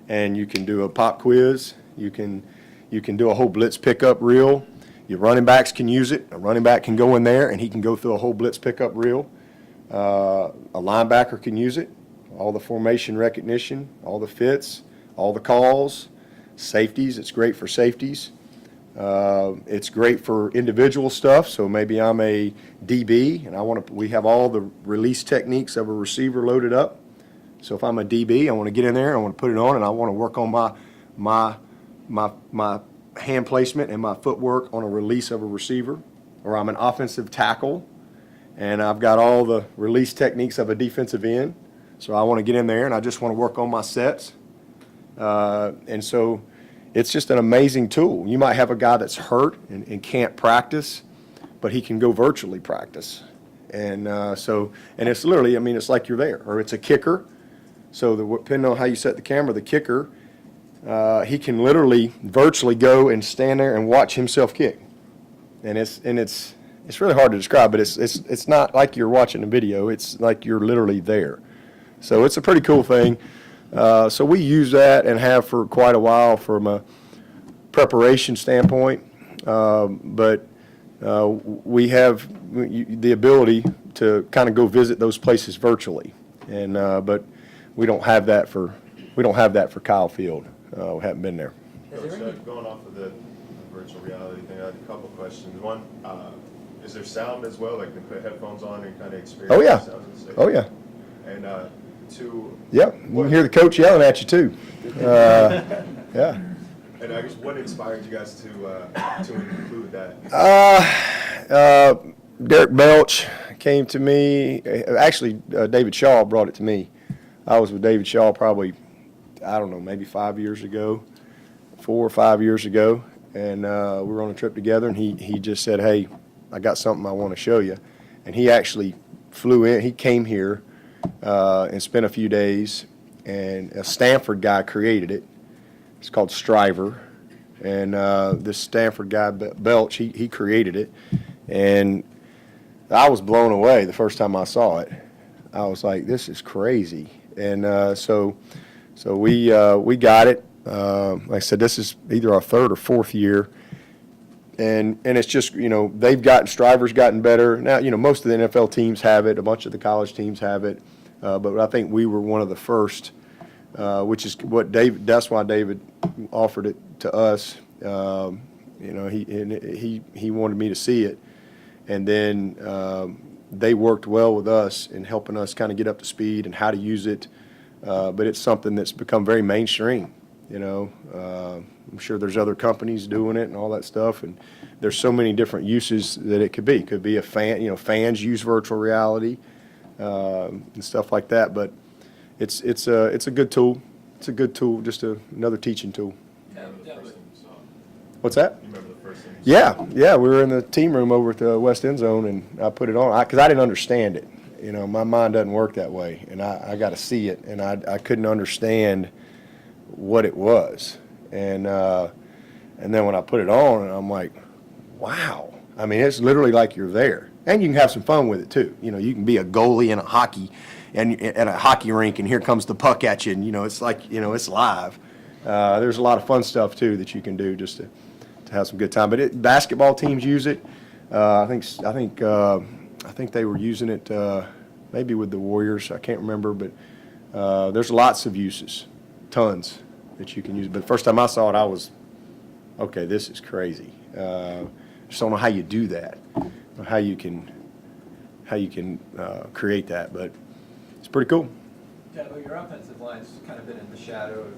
and you can do a pop quiz. You can do a whole blitz pickup reel. Your running backs can use it. A running back can go in there and he can go through a whole blitz pickup reel. A linebacker can use it. All the formation recognition, all the fits, all the calls, safeties. It's great for safeties. It's great for individual stuff. So maybe I'm a DB and we have all the release techniques of a receiver loaded up. So if I'm a DB, I want to get in there, I want to put it on, and I want to work on my hand placement and my footwork on a release of a receiver. Or I'm an offensive tackle and I've got all the release techniques of a defensive end. So I want to get in there and I just want to work on my sets. And so it's just an amazing tool. You might have a guy that's hurt and can't practice, but he can go virtually practice. And and it's literally, I mean, it's like you're there. Or it's a kicker. So depending on how you set the camera, the kicker, he can literally virtually go and stand there and watch himself kick. And it's really hard to describe, but it's not like you're watching a video. It's like you're literally there. So it's a pretty cool thing. So we use that and have for quite a while from a preparation standpoint. But we have the ability to kind of go visit those places virtually. And but we don't have that for Kyle Field. We haven't been there. So going off of the virtual reality thing, I had a couple questions. One, is there sound as well? Like you can put headphones on and kind of experience Oh yeah. the sound and Oh yeah. And two. Yep. You can hear the coach yelling at you too. Yeah. And I guess what inspired you guys to include that? Derek Belch came to me. Actually, David Shaw brought it to me. I was with David Shaw probably, I don't know, maybe 4 or 5 years ago, and we were on a trip together, and he just said, hey, I got something I want to show you. And he actually flew in. He came here and spent a few days, and a Stanford guy created it. It's called Striver, and this Stanford guy, Belch, he created it, and I was blown away the first time I saw it. I was like, this is crazy. And so we got it. Like I said, this is either our third or fourth year, and it's just, Striver's gotten better. Now, most of the NFL teams have it, a bunch of the college teams have it, but I think we were one of the first, which is that's why David offered it to us. He wanted me to see it, and then they worked well with us in helping us kind of get up to speed and how to use it. But it's something that's become very mainstream. I'm sure there's other companies doing it and all that stuff, and there's so many different uses that it could be. It could be a fan. Fans use virtual reality and stuff like that. But it's a good tool. It's a good tool, just another teaching tool. What's that? You remember the first thing you saw? Yeah, we were in the team room over at the West End Zone, and I put it on because I didn't understand it. My mind doesn't work that way, and I got to see it, and I couldn't understand what it was, and then when I put it on, and I'm like, wow. I mean, it's literally like you're there, and you can have some fun with it too. You can be a goalie in a hockey rink, and here comes the puck at you, and it's like it's live. There's a lot of fun stuff too that you can do just to have some good time. But basketball teams use it. I think they were using it maybe with the Warriors. I can't remember, but there's lots of uses, tons that you can use. But the first time I saw it, I was, okay, this is crazy. Just don't know how you do that, or how you can create that, but it's pretty cool. Dabo, your offensive line's kind of been in the shadow of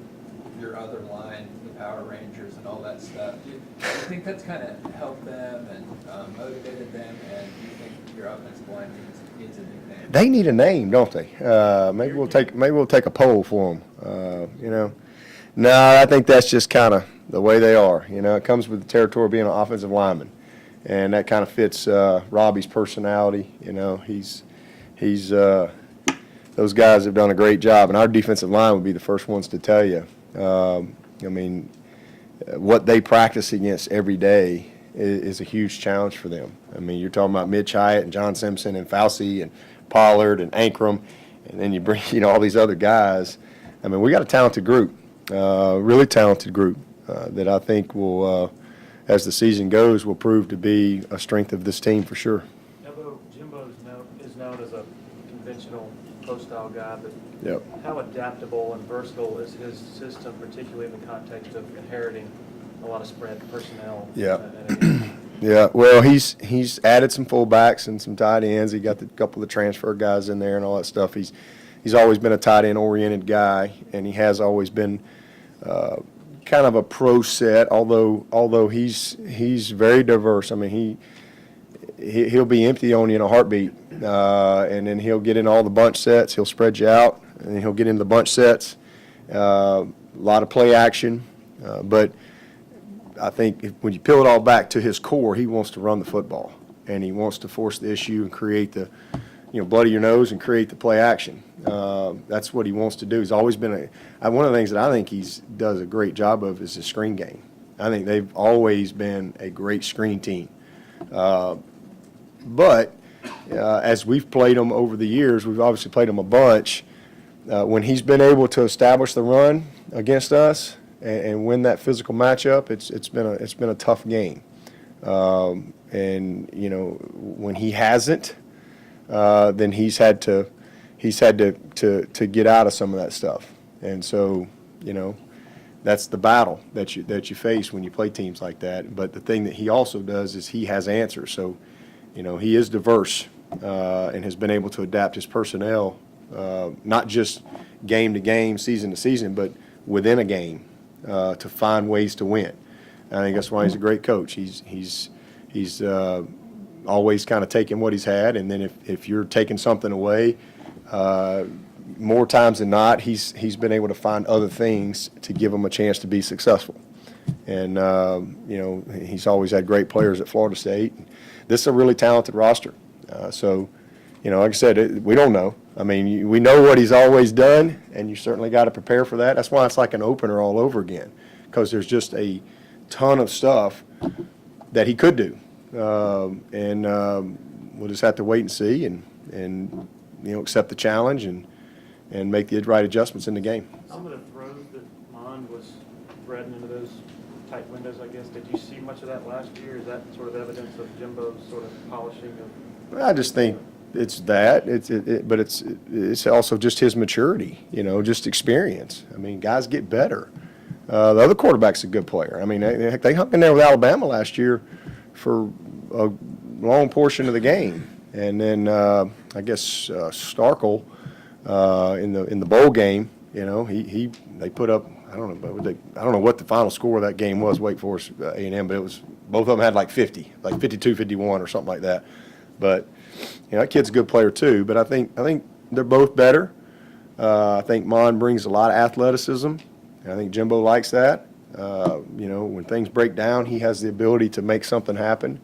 your other line, the Power Rangers and all that stuff. Do you think that's kind of helped them and motivated them, and do you think your offensive line needs a new name? They need a name, don't they? Maybe we'll take a poll for them. No, I think that's just kind of the way they are. It comes with the territory of being an offensive lineman, and that kind of fits Robbie's personality. He's those guys have done a great job, and our defensive line would be the first ones to tell you. What they practice against every day is a huge challenge for them. You're talking about Mitch Hyatt and John Simpson and Fauci and Pollard and Ankrum, and then you bring all these other guys. We got a talented group, really talented group that I think will, as the season goes, will prove to be a strength of this team for sure. Dabo, Jimbo is known as a conventional post-style guy, but Yep. how adaptable and versatile is his system, particularly in the context of inheriting a lot of spread personnel? Yeah. Yeah, well, he's added some fullbacks and some tight ends. He got a couple of the transfer guys in there and all that stuff. He's always been a tight end oriented guy, and he has always been kind of a pro set. Although he's very diverse. I mean, he'll be empty on you in a heartbeat, and then he'll get in all the bunch sets. He'll spread you out, and then he'll get in the bunch sets. A lot of play action, but I think when you peel it all back to his core, he wants to run the football, and he wants to force the issue and create the, bloody your nose and create the play action. That's what he wants to do. He's always been one of the things that I think he does a great job of is his screen game. I think they've always been a great screen team. But as we've played them over the years, we've obviously played them a bunch. When he's been able to establish the run against us and win that physical matchup, it's been a tough game. And when he hasn't, then he's had to get out of some of that stuff. And so that's the battle that you face when you play teams like that. But the thing that he also does is he has answers. So he is diverse and has been able to adapt his personnel, not just game to game, season to season, but within a game. To find ways to win. I think that's why he's a great coach. He's always kind of taking what he's had, and then if you're taking something away, more times than not, he's been able to find other things to give him a chance to be successful. And he's always had great players at Florida State. This is a really talented roster. So like I said, we don't know. I mean, we know what he's always done, and you certainly got to prepare for that. That's why it's like an opener all over again, because there's just a ton of stuff that he could do. And we'll just have to wait and see and accept the challenge and make the right adjustments in the game. Some of the throws that Mond was threading into those tight windows, I guess, did you see much of that last year? Is that sort of evidence of Jimbo's sort of polishing of? I just think it's that. But it's also just his maturity, just experience. I mean, guys get better. The other quarterback's a good player. I mean, they hung in there with Alabama last year for a long portion of the game, and then I guess Starkel in the bowl game, they put up. I don't know what the final score of that game was, Wake Forest A&M, but it was both of them had like 50, like 52, 51 or something like that. But that kid's a good player too. But I think they're both better. I think Mond brings a lot of athleticism. And I think Jimbo likes that. When things break down, he has the ability to make something happen.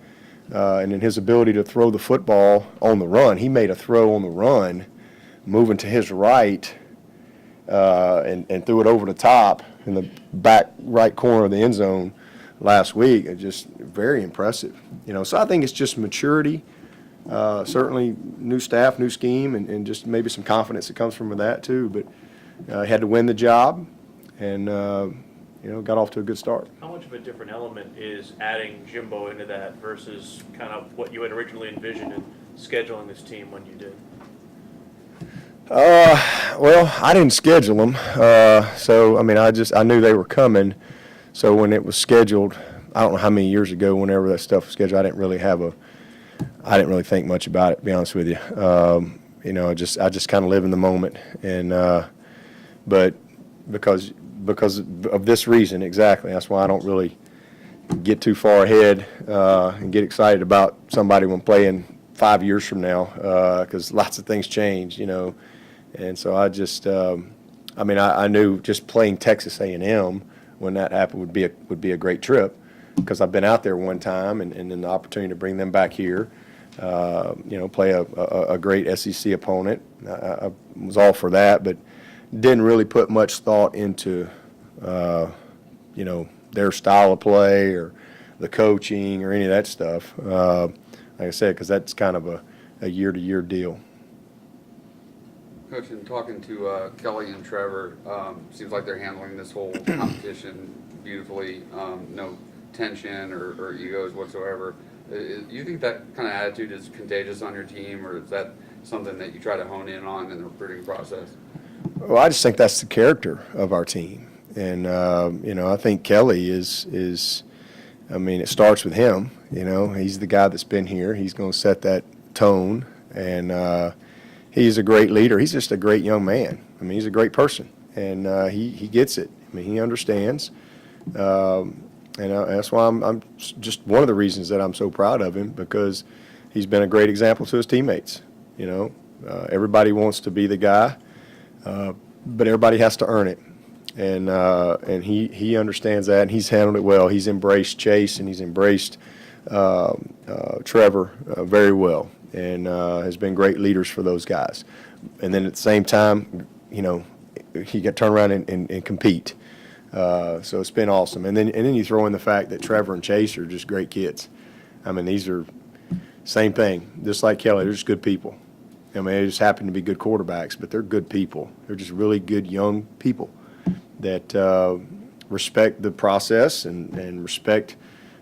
And in his ability to throw the football on the run, he made a throw on the run, moving to his right, and threw it over the top in the back right corner of the end zone last week. It's just very impressive. So I think it's just maturity. Certainly new staff, new scheme, and just maybe some confidence that comes from that too. But he had to win the job, and got off to a good start. How much of a different element is adding Jimbo into that versus kind of what you had originally envisioned in scheduling this team when you did? Well, I didn't schedule them, so I mean, I knew they were coming. So when it was scheduled, I don't know how many years ago, whenever that stuff was scheduled, I didn't really think much about it, to be honest with you. I just kind of live in the moment, and but because of this reason exactly, that's why I don't really get too far ahead and get excited about somebody when playing 5 years from now, because lots of things change, and so I just, I knew just playing Texas A&M when that happened would be a great trip, because I've been out there one time, and then the opportunity to bring them back here, play a great SEC opponent. I was all for that, but didn't really put much thought into, their style of play or the coaching or any of that stuff. Like I said, because that's kind of a year-to-year deal. Coach, in talking to Kelly and Trevor, seems like they're handling this whole competition beautifully. No tension or egos whatsoever. You think that kind of attitude is contagious on your team, or is that something that you try to hone in on in the recruiting process? Well, I just think that's the character of our team. And, I think Kelly is, I mean, it starts with him. He's the guy that's been here. He's going to set that tone. And he's a great leader. He's just a great young man. I mean, he's a great person. And he gets it. I mean, he understands. And that's why I'm just one of the reasons that I'm so proud of him, because he's been a great example to his teammates. Everybody wants to be the guy, but everybody has to earn it. And he understands that, and he's handled it well. He's embraced Chase, and he's embraced Trevor very well, and has been great leaders for those guys. And then at the same time, he got to turn around and compete. So it's been awesome. And then you throw in the fact that Trevor and Chase are just great kids. I mean, these are same thing, just like Kelly. They're just good people. I mean, they just happen to be good quarterbacks, but they're good people. They're just really good young people that respect the process and respect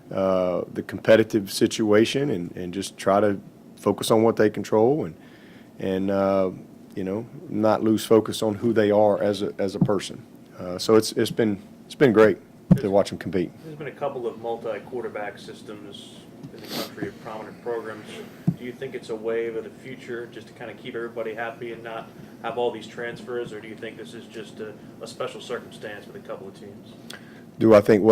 the competitive situation and just try to focus on what they control and not lose focus on who they are as a person. So it's been great to watch them compete. There's been a couple of multi-quarterback systems in the country of prominent programs. Do you think it's a wave of the future just to kind of keep everybody happy and not have all these transfers, or do you think this is just a special circumstance with a couple of teams? Do I think what